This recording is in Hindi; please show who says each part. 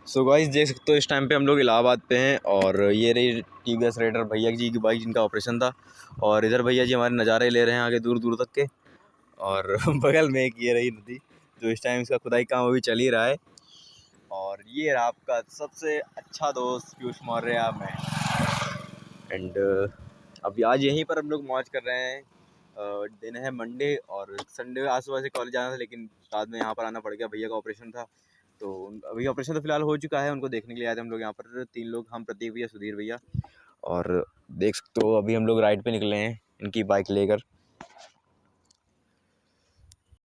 Speaker 1: सो गाइस देख सकते हो इस टाइम पे हम लोग इलाहाबाद पे हैं और ये रही टीवीएस रेडर भैया जी की बाइक जिनका ऑपरेशन था। और इधर भैया जी हमारे नज़ारे ले रहे हैं आगे दूर दूर तक के। और बगल में एक ये रही नदी जो इस टाइम इसका खुदाई काम अभी चल ही रहा है। और ये रहा आपका सबसे अच्छा दोस्त पीयूष मौर्य मैं। एंड अभी आज यहीं पर हम लोग मौज कर रहे हैं। दिन है मंडे और संडे आज सुबह से कॉलेज जाना था, लेकिन बाद में यहाँ पर आना पड़ गया, भैया का ऑपरेशन था। तो अभी ऑपरेशन तो फिलहाल हो चुका है, उनको देखने के लिए आए थे हम लोग यहाँ पर 3 लोग, हम प्रतीक भैया, सुधीर भैया। और देख सकते हो अभी हम लोग राइड पे निकले हैं इनकी बाइक लेकर।